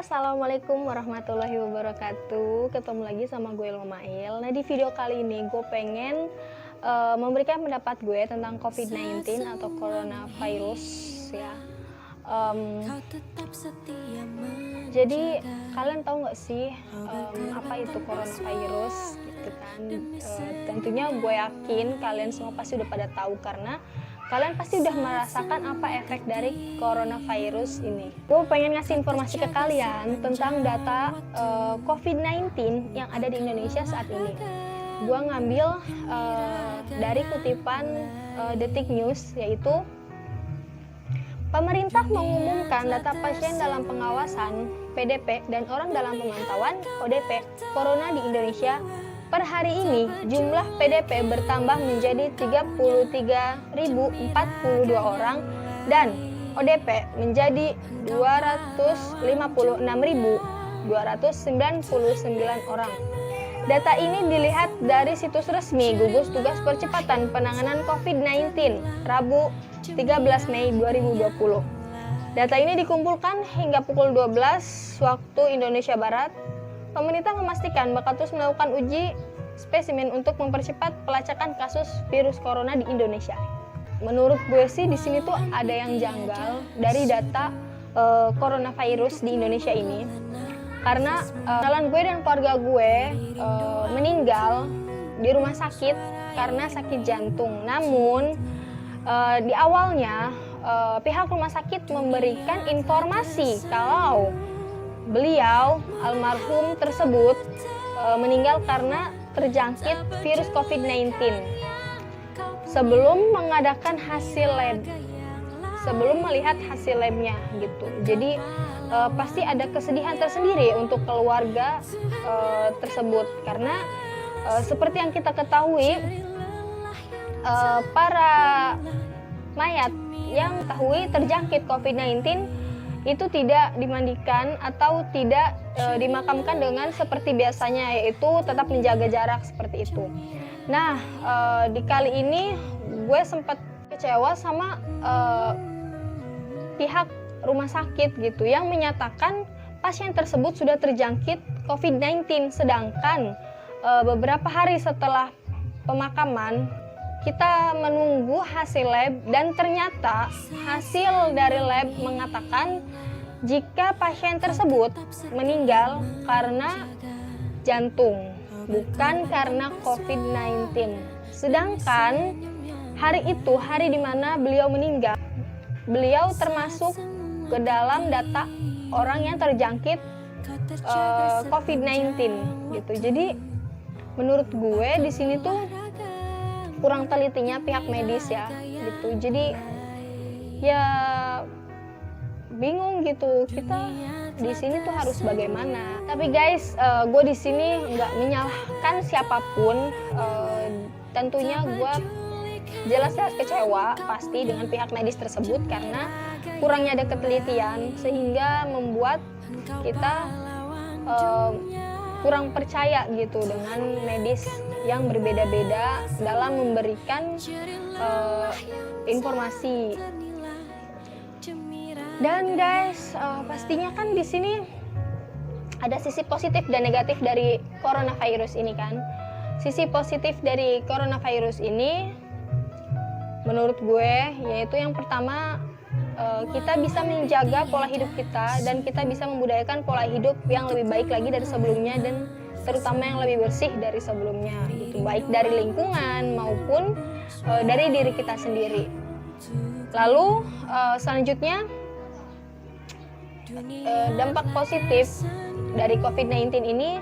Assalamualaikum warahmatullahi wabarakatuh. Ketemu lagi sama gue Lomail. Nah, di video kali ini gue pengen memberikan pendapat gue tentang COVID-19 atau coronavirus ya. Jadi kalian tahu nggak sih apa itu coronavirus gitu kan? Tentunya gue yakin kalian semua pasti udah pada tahu karena kalian pasti udah merasakan apa efek dari coronavirus ini. Gue pengen ngasih informasi ke kalian tentang data COVID-19 yang ada di Indonesia saat ini. Gue ngambil dari kutipan Detik News, yaitu pemerintah mengumumkan data pasien dalam pengawasan PDP dan orang dalam pemantauan ODP Corona di Indonesia. Per hari ini, jumlah PDP bertambah menjadi 33.042 orang dan ODP menjadi 256.299 orang. Data ini dilihat dari situs resmi Gugus Tugas Percepatan Penanganan COVID-19, Rabu 13 Mei 2020. Data ini dikumpulkan hingga pukul 12 waktu Indonesia Barat. Pemerintah memastikan bakal terus melakukan uji spesimen untuk mempercepat pelacakan kasus virus corona di Indonesia. Menurut gue sih di sini tuh ada yang janggal dari data coronavirus di Indonesia ini. Karena kenalan gue dan keluarga gue meninggal di rumah sakit karena sakit jantung. Namun di awalnya pihak rumah sakit memberikan informasi kalau beliau almarhum tersebut meninggal karena terjangkit virus COVID-19 sebelum mengadakan hasil lab, sebelum melihat hasil labnya gitu. Jadi pasti ada kesedihan tersendiri untuk keluarga tersebut karena seperti yang kita ketahui para mayat yang terjangkit COVID-19 itu tidak dimandikan atau tidak dimakamkan dengan seperti biasanya, yaitu tetap menjaga jarak seperti itu. Nah, di kali ini gue sempat kecewa sama pihak rumah sakit gitu yang menyatakan pasien tersebut sudah terjangkit COVID-19, sedangkan beberapa hari setelah pemakaman kita menunggu hasil lab dan ternyata hasil dari lab mengatakan jika pasien tersebut meninggal karena jantung, bukan karena COVID-19. Sedangkan hari itu, hari di mana beliau meninggal, beliau termasuk ke dalam data orang yang terjangkit COVID-19 gitu. Jadi menurut gue di sini tuh kurang telitinya pihak medis ya gitu. Jadi ya bingung gitu, kita di sini tuh harus bagaimana. Tapi guys, gue di sini nggak menyalahkan siapapun. Tentunya gue jelas kecewa pasti dengan pihak medis tersebut karena kurangnya ada ketelitian sehingga membuat kita kurang percaya gitu dengan medis yang berbeda-beda dalam memberikan informasi. Dan guys, pastinya kan di sini ada sisi positif dan negatif dari coronavirus ini kan. Sisi positif dari coronavirus ini menurut gue yaitu yang pertama, kita bisa menjaga pola hidup kita dan kita bisa membudayakan pola hidup yang lebih baik lagi dari sebelumnya dan terutama yang lebih bersih dari sebelumnya gitu, baik dari lingkungan maupun dari diri kita sendiri. Lalu selanjutnya dampak positif dari COVID-19 ini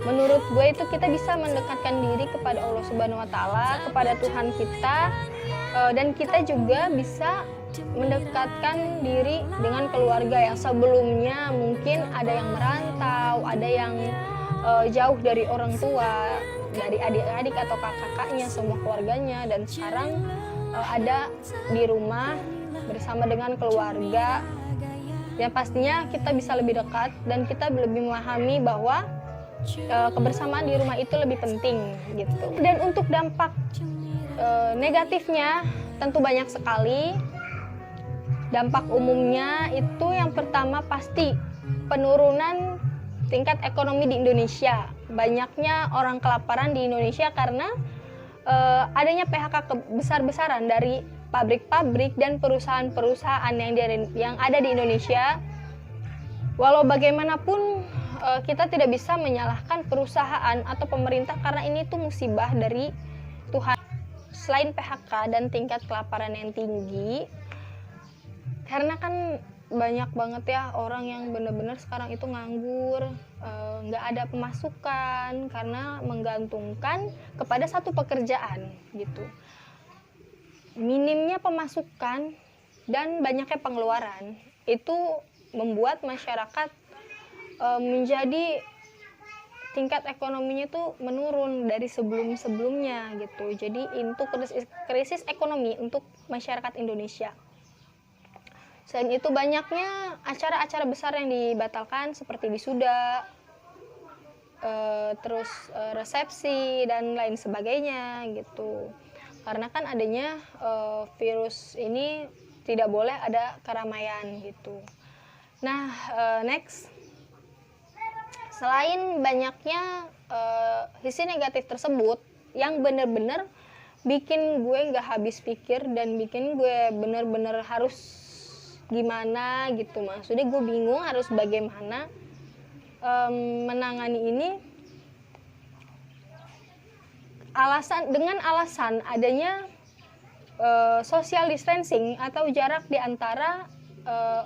menurut gue itu kita bisa mendekatkan diri kepada Allah Subhanahu wa Ta'ala, kepada Tuhan kita, dan kita juga bisa mendekatkan diri dengan keluarga yang sebelumnya mungkin ada yang merantau, ada yang jauh dari orang tua, dari adik-adik atau kakak-kakaknya, semua keluarganya, dan sekarang ada di rumah bersama dengan keluarga. Yang pastinya kita bisa lebih dekat dan kita lebih memahami bahwa kebersamaan di rumah itu lebih penting gitu. Dan untuk dampak negatifnya tentu banyak sekali. Dampak umumnya itu yang pertama pasti penurunan tingkat ekonomi di Indonesia. Banyaknya orang kelaparan di Indonesia karena adanya PHK besar-besaran dari pabrik-pabrik dan perusahaan-perusahaan yang ada di Indonesia. Walau bagaimanapun kita tidak bisa menyalahkan perusahaan atau pemerintah karena ini tuh musibah dari Tuhan. Selain PHK dan tingkat kelaparan yang tinggi, karena kan banyak banget ya orang yang benar-benar sekarang itu nganggur, nggak ada pemasukan karena menggantungkan kepada satu pekerjaan gitu. Minimnya pemasukan dan banyaknya pengeluaran itu membuat masyarakat menjadi tingkat ekonominya tuh menurun dari sebelum-sebelumnya gitu. Jadi itu krisis ekonomi untuk masyarakat Indonesia. Selain itu banyaknya acara-acara besar yang dibatalkan seperti wisuda, terus resepsi dan lain sebagainya gitu. Karena kan adanya virus ini tidak boleh ada keramaian gitu. Nah, next. Selain banyaknya sisi negatif tersebut yang benar-benar bikin gue nggak habis pikir dan bikin gue benar-benar harus gimana gitu, maksudnya gue bingung harus bagaimana menangani ini dengan alasan adanya social distancing atau jarak di antara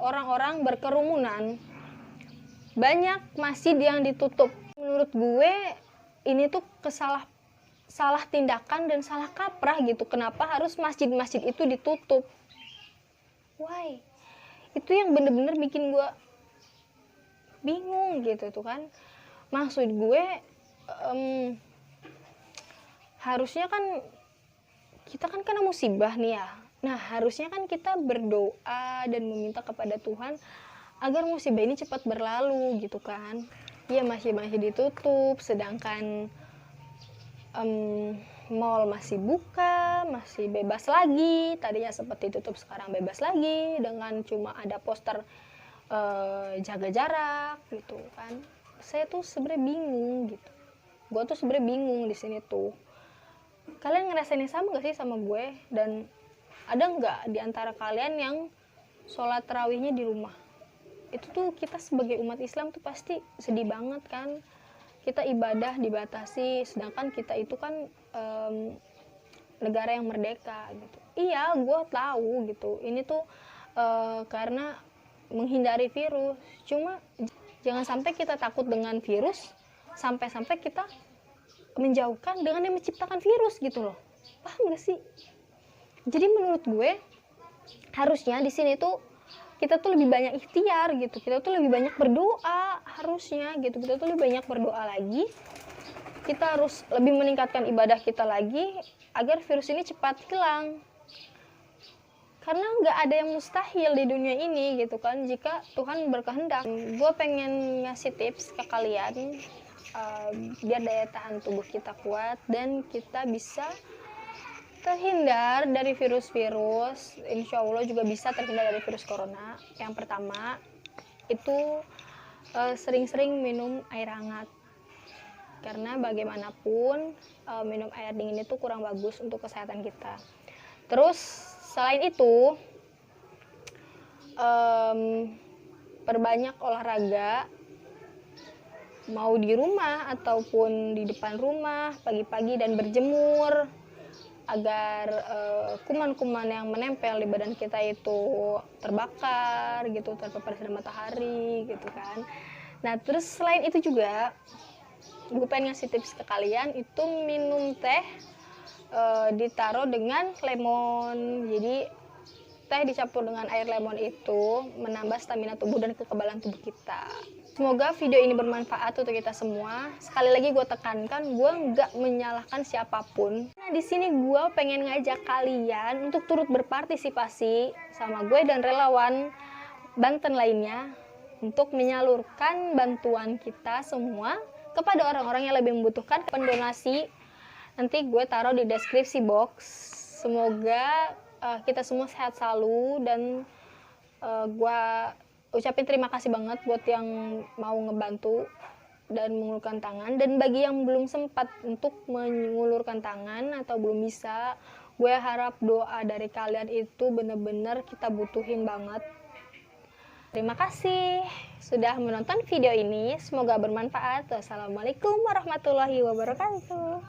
orang-orang berkerumunan. Banyak masjid yang ditutup. Menurut gue ini tuh salah tindakan dan salah kaprah gitu. Kenapa harus masjid-masjid itu ditutup? Why? Itu yang bener-bener bikin gue bingung gitu tuh kan. Maksud gue harusnya kan kita kan kena musibah nih ya. Nah, harusnya kan kita berdoa dan meminta kepada Tuhan agar musibah ini cepat berlalu gitu kan. Ya masih ditutup, sedangkan mall masih buka, masih bebas lagi. Tadinya seperti tutup, sekarang bebas lagi dengan cuma ada poster jaga jarak gitu kan. Saya tuh sebenarnya bingung gitu. Gue tuh sebenarnya bingung di sini tuh. Kalian ngerasain yang sama gak sih sama gue? Dan ada nggak di antara kalian yang sholat tarawihnya di rumah? Itu tuh kita sebagai umat Islam tuh pasti sedih banget kan. Kita ibadah dibatasi, sedangkan kita itu kan negara yang merdeka gitu. Iya, gue tahu gitu. Ini tuh karena menghindari virus. Cuma jangan sampai kita takut dengan virus, sampai-sampai kita menjauhkan dengan yang menciptakan virus gitu loh. Paham gak sih? Jadi menurut gue harusnya di sini tuh kita tuh lebih banyak ikhtiar gitu, kita tuh lebih banyak berdoa harusnya gitu, kita tuh lebih banyak berdoa lagi, kita harus lebih meningkatkan ibadah kita lagi agar virus ini cepat hilang, karena nggak ada yang mustahil di dunia ini gitu kan, jika Tuhan berkehendak. Gue pengen ngasih tips ke kalian biar daya tahan tubuh kita kuat dan kita bisa terhindar dari virus-virus. Insya Allah juga bisa terhindar dari virus corona. Yang pertama itu sering-sering minum air hangat, karena bagaimanapun minum air dingin itu kurang bagus untuk kesehatan kita. Terus selain itu perbanyak olahraga, mau di rumah ataupun di depan rumah pagi-pagi, dan berjemur agar kuman-kuman yang menempel di badan kita itu terbakar gitu, terpapar sinar matahari gitu kan. Nah, terus selain itu juga gue pengen ngasih tips ke kalian, itu minum teh ditaruh dengan lemon. Jadi teh dicampur dengan air lemon itu menambah stamina tubuh dan kekebalan tubuh kita. Semoga video ini bermanfaat untuk kita semua. Sekali lagi gue tekankan, gue nggak menyalahkan siapapun. Nah, di sini gue pengen ngajak kalian untuk turut berpartisipasi sama gue dan relawan Banten lainnya untuk menyalurkan bantuan kita semua kepada orang-orang yang lebih membutuhkan. Pendonasi nanti gue taruh di deskripsi box. Semoga kita semua sehat selalu, dan gue ucapin terima kasih banget buat yang mau ngebantu dan mengulurkan tangan, dan bagi yang belum sempat untuk mengulurkan tangan atau belum bisa, gue harap doa dari kalian itu bener-bener kita butuhin banget. Terima kasih sudah menonton video ini, semoga bermanfaat. Wassalamualaikum warahmatullahi wabarakatuh.